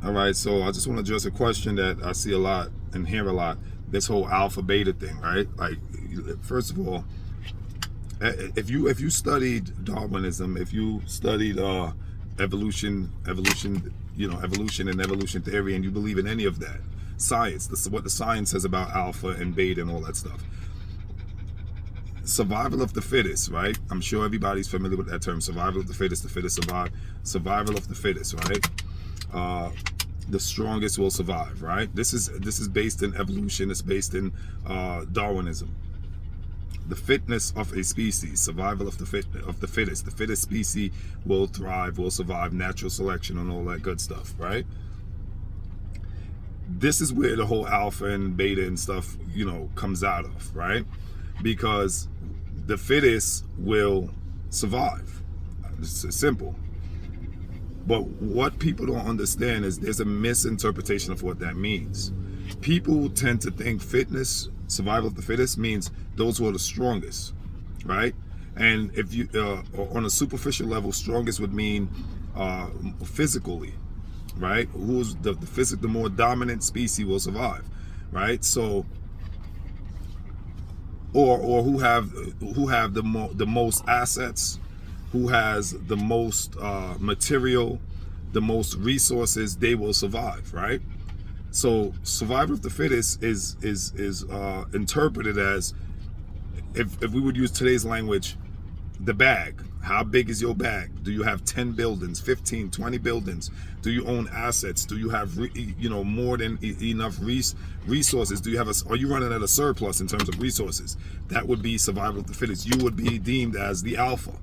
All right, so I just want to address a question that I see a lot and hear a lot. This whole alpha beta thing, right? Like, first of all, if you studied Darwinism, if you studied evolution, evolution and evolution theory, and you believe in any of that, science, this is what the science says about alpha and beta and all that stuff. Survival of the fittest, right? I'm sure everybody's familiar with that term. Survival of the fittest survive. Survival of the fittest, right? The strongest will survive, right? This is based in evolution. It's based in Darwinism. The fitness of a species, survival of the fittest. The fittest species will thrive, will survive, natural selection, and all that good stuff, right? This is where the whole alpha and beta and stuff, comes out of, right? Because the fittest will survive. It's simple. But what people don't understand is there's a misinterpretation of what that means. People tend to think fitness, survival of the fittest, means those who are the strongest, right? And if you, on a superficial level, strongest would mean physically, right? Who's the more dominant species will survive, right? So, or who have the most assets, who has the most material, the most resources, they will survive, right? So survival of the fittest is interpreted as, if we would use today's language, the bag. How big is your bag? Do you have 10 buildings, 15, 20 buildings? Do you own assets? Do you have more than enough resources? Do you have are you running at a surplus in terms of resources? That would be survival of the fittest. You would be deemed as the alpha.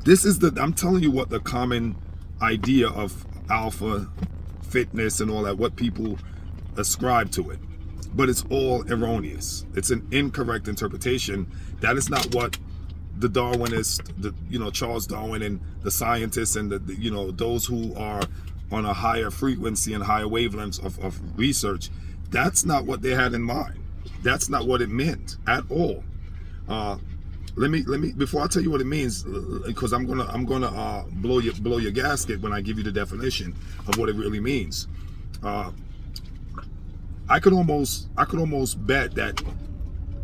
This is I'm telling you what the common idea of alpha, fitness, and all that, what people ascribe to it. But it's all erroneous. It's an incorrect interpretation. That is not what the Darwinists, Charles Darwin and the scientists and those who are on a higher frequency and higher wavelengths of research, that's not what they had in mind. That's not what it meant at all. Let me before I tell you what it means, because I'm gonna blow your gasket when I give you the definition of what it really means. I could almost bet that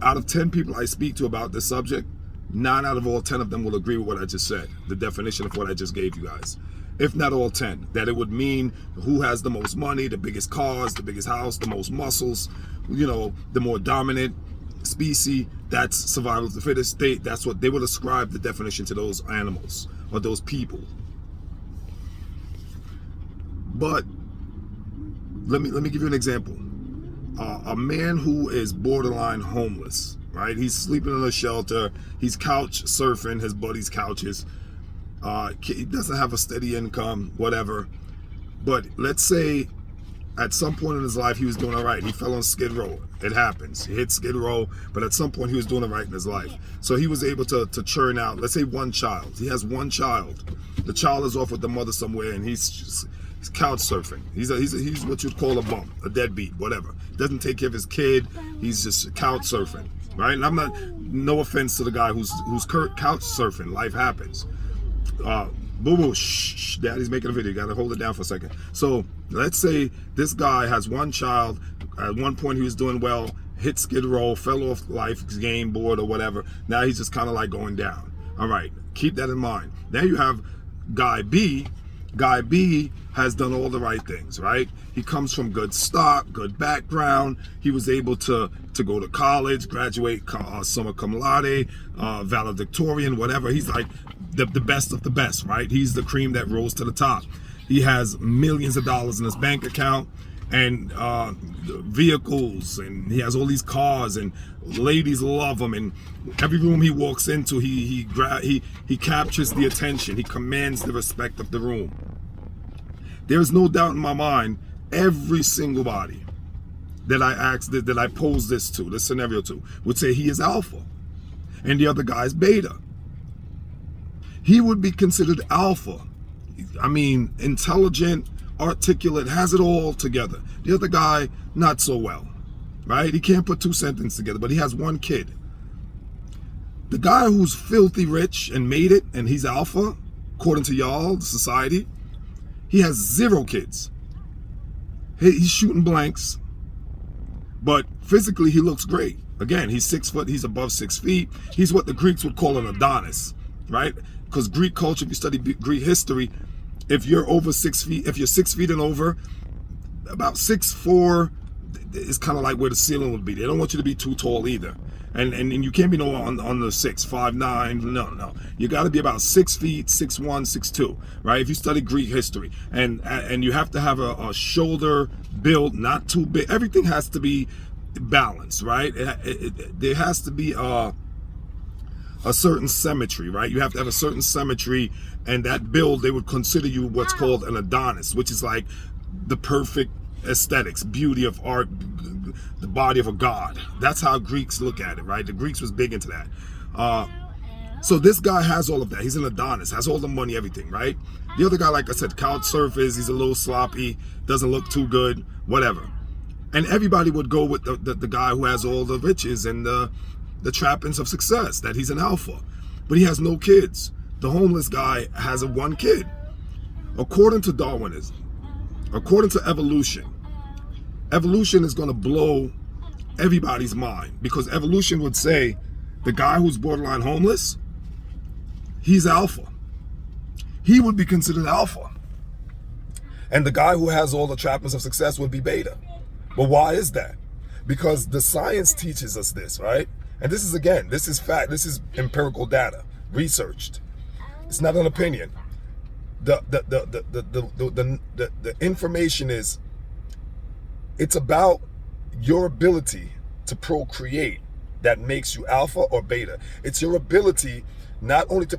out of 10 people I speak to about this subject, 9 out of all 10 of them will agree with what I just said, the definition of what I just gave you guys. If not all 10, that it would mean who has the most money, the biggest cars, the biggest house, the most muscles, the more dominant species. That's survival of the fittest. That's what they would ascribe the definition to those animals or those people. But let me give you an example. A man who is borderline homeless, right? He's sleeping in a shelter. He's couch surfing his buddy's couches. He doesn't have a steady income, whatever. But let's say at some point in his life, he was doing all right. He fell on Skid Row. It happens. He hit Skid Row, but at some point he was doing it right in his life. So he was able to churn out, let's say, one child. He has one child. The child is off with the mother somewhere, and he's couch surfing. He's what you'd call a bum, a deadbeat, whatever. Doesn't take care of his kid. He's just couch surfing, right? And I'm not, no offense to the guy who's couch surfing. Life happens. Boo boo, shh, daddy's making a video. You gotta hold it down for a second. So let's say this guy has one child. At one point he was doing well, hit Skid Row, fell off life's game board or whatever. Now he's just kind of like going down. All right, keep that in mind. Now you have guy B. Guy B has done all the right things, right? He comes from good stock, good background. He was able to go to college, graduate summa cum laude, valedictorian, whatever. He's like the best of the best, right? He's the cream that rose to the top. He has millions of dollars in his bank account and vehicles, and he has all these cars, and ladies love him, and every room he walks into, he captures the attention. He commands the respect of the room. There's no doubt in my mind, every single body that I pose this scenario to, would say he is alpha, and the other guy is beta. He would be considered alpha. I mean, intelligent, articulate, has it all together. The other guy, not so well, right? He can't put two sentences together, but he has one kid. The guy who's filthy rich and made it, and he's alpha, according to y'all, the society, He has 0 kids. He's shooting blanks, but physically he looks great. Again, he's 6 foot, he's above 6 feet. He's what the Greeks would call an Adonis, right? Because Greek culture, if you study Greek history, if you're over 6 feet, if you're 6 feet and over, about 6'4" is kind of like where the ceiling would be. They don't want you to be too tall either. And you can't be on the 6, 5'9". No. You got to be about 6 feet, 6'1", 6'2", right? If you study Greek history, and you have to have a shoulder build, not too big. Everything has to be balanced, right? There has to be a certain symmetry, right? You have to have a certain symmetry, and that build, they would consider you what's called an Adonis, which is like the perfect aesthetics, beauty of art, the body of a god. That's how Greeks look at it, right? The Greeks was big into that. So this guy has all of that. He's an Adonis, has all the money, everything, right? The other guy, like I said, couch surfers, he's a little sloppy, doesn't look too good, whatever. And everybody would go with the guy who has all the riches and the trappings of success, that he's an alpha. But he has no kids. The homeless guy has 1 kid. According to Darwinism, according to evolution is going to blow everybody's mind, because evolution would say the guy who's borderline homeless, he's alpha. He would be considered alpha. And the guy who has all the trappings of success would be beta. But why is that? Because the science teaches us this, right? And this is fact, this is empirical data, researched. It's not an opinion. The information is, it's about your ability to procreate that makes you alpha or beta. It's your ability not only to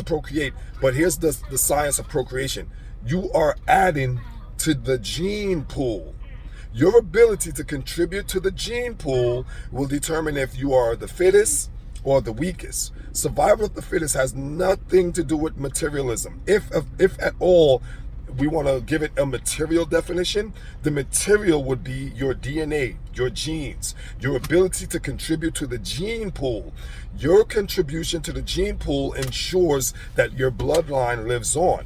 procreate, but here's the science of procreation. You are adding to the gene pool. Your ability to contribute to the gene pool will determine if you are the fittest or the weakest. Survival of the fittest has nothing to do with materialism. If at all we want to give it a material definition, the material would be your DNA, your genes, your ability to contribute to the gene pool. Your contribution to the gene pool ensures that your bloodline lives on.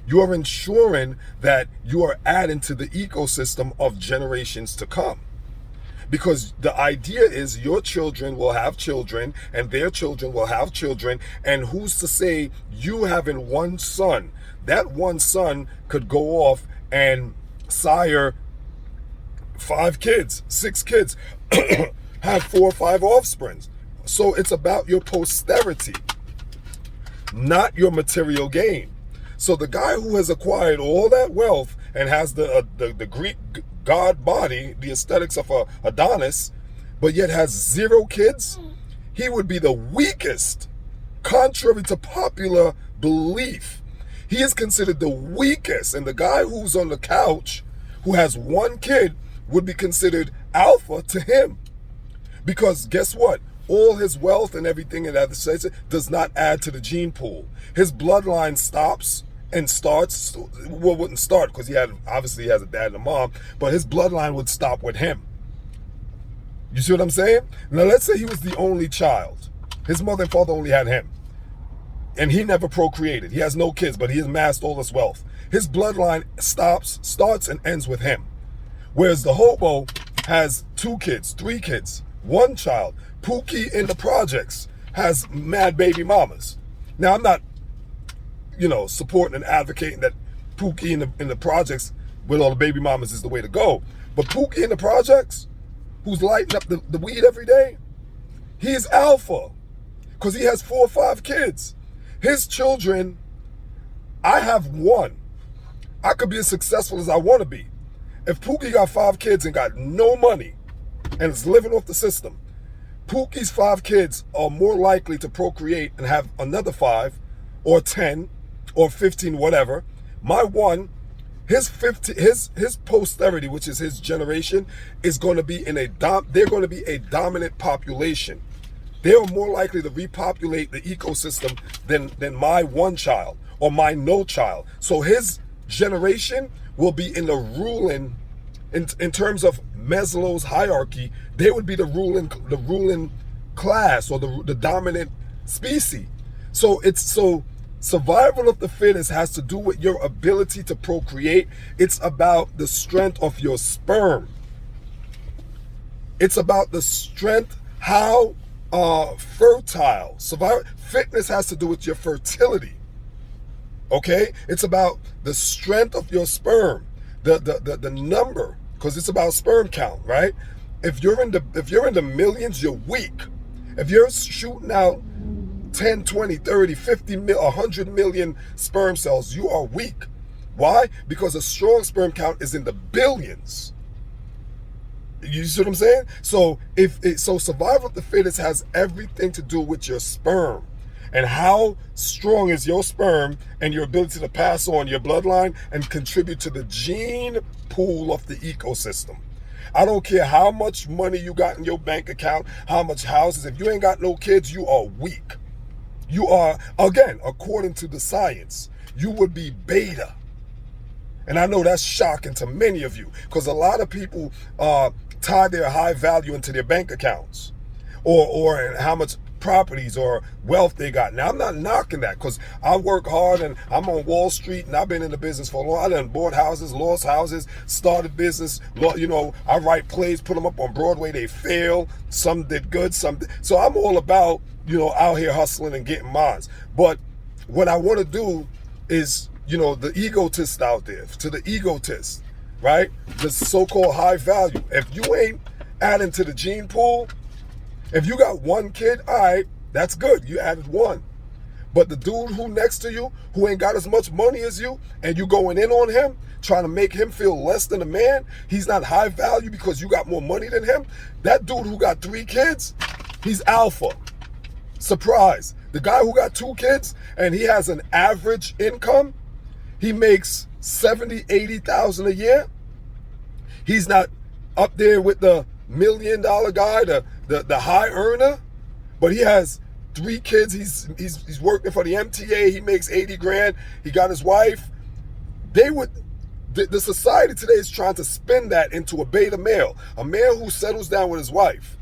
You are ensuring that you are adding to the ecosystem of generations to come. Because the idea is your children will have children, and their children will have children, and who's to say you having 1 son, that 1 son could go off and sire 5 kids, 6 kids, have 4 or 5 offsprings. So it's about your posterity, not your material gain. So the guy who has acquired all that wealth and has the Greek god body, the aesthetics of a Adonis, but yet has 0 kids, he would be the weakest, contrary to popular belief. He is considered the weakest, and the guy who's on the couch, who has 1 kid, would be considered alpha to him. Because guess what? All his wealth and everything in that does not add to the gene pool. His bloodline stops and starts, well, wouldn't start because obviously he has a dad and a mom, but his bloodline would stop with him. You see what I'm saying? Now let's say he was the only child. His mother and father only had him, and he never procreated. He has no kids, but he has amassed all this wealth. His bloodline starts and ends with him. Whereas the hobo has 2 kids, 3 kids, 1 child. Pookie in the projects has mad baby mamas. Now I'm not, supporting and advocating that Pookie in the projects with all the baby mamas is the way to go. But Pookie in the projects, who's lighting up the weed every day, he is alpha because he has 4 or 5 kids. His children, I have 1. I could be as successful as I want to be. If Pookie got 5 kids and got no money and is living off the system, Pookie's 5 kids are more likely to procreate and have another 5 or 10 or 15, whatever. My 1, his posterity, which is his generation, is going to be they're going to be a dominant population. They are more likely to repopulate the ecosystem than my 1 child or my no child. So his generation will be in the ruling, in terms of Maslow's hierarchy, they would be the ruling class or the dominant species. So Survival of the fittest has to do with your ability to procreate. It's about the strength of your sperm. It's about the strength, how fertile. Survival fitness has to do with your fertility. Okay? It's about the strength of your sperm, the number, because it's about sperm count, right? If you're in the millions, you're weak. If you're shooting out 10, 20, 30, 50, 100 million sperm cells, you are weak. Why? Because a strong sperm count is in the billions. You see what I'm saying? So survival of the fittest has everything to do with your sperm. And how strong is your sperm and your ability to pass on your bloodline and contribute to the gene pool of the ecosystem. I don't care how much money you got in your bank account, how much houses. If you ain't got no kids, you are weak. You are, again, according to the science, you would be beta. And I know that's shocking to many of you, because a lot of people tie their high value into their bank accounts or how much properties or wealth they got. Now, I'm not knocking that, because I work hard and I'm on Wall Street and I've been in the business for a long time. I done bought houses, lost houses, started business. You know, I write plays, put them up on Broadway. They fail. Some did good, so I'm all about, you know, out here hustling and getting mines. But what I want to do is, you know, the egotist out there, to the egotist, right? The so-called high value. If you ain't adding to the gene pool, if you got one kid, all right, that's good. You added one. But the dude who next to you, who ain't got as much money as you, and you going in on him, trying to make him feel less than a man, he's not high value because you got more money than him. That dude who got 3 kids, he's alpha. Surprise. The guy who got 2 kids and he has an average income, he makes 70, 80,000 a year. He's not up there with the $1 million guy, the high earner, but he has 3 kids. He's working for the MTA. He makes 80 grand. He got his wife. The society today is trying to spin that into a beta male, a man who settles down with his wife,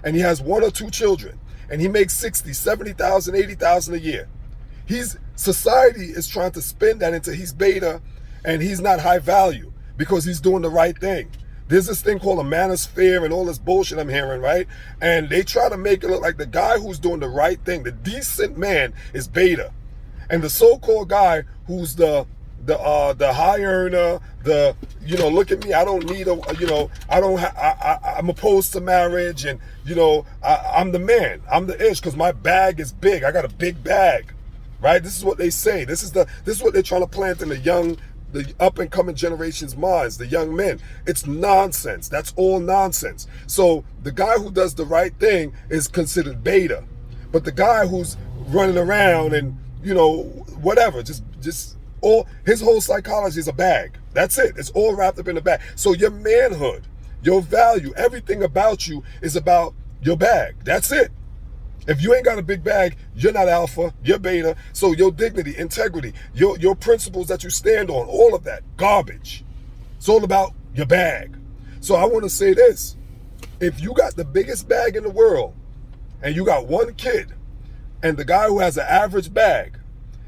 and he has 1 or 2 children, and he makes 60, 70,000, 80,000 a year. Society is trying to spin that into he's beta and he's not high value because he's doing the right thing. There's this thing called a manosphere and all this bullshit I'm hearing, right? And they try to make it look like the guy who's doing the right thing, the decent man, is beta. And the so-called guy who's the high earner, look at me, I don't need I'm opposed to marriage, and I'm the man, I'm the ish, because my bag is big. I got a big bag, right? This is what they say. This is what they're trying to plant in the up and coming generation's minds, the young men. It's nonsense. That's all nonsense. So the guy who does the right thing is considered beta, but the guy who's running around and whatever, just all his whole psychology is a bag. That's it. It's all wrapped up in a bag. So your manhood, your value, everything about you is about your bag. That's it. If you ain't got a big bag, you're not alpha, you're beta. So your dignity, integrity, your principles that you stand on, all of that, garbage. It's all about your bag. So I want to say this. If you got the biggest bag in the world and you got 1 kid, and the guy who has an average bag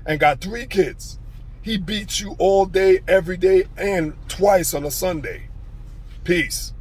and got 3 kids, he beats you all day, every day, and twice on a Sunday. Peace.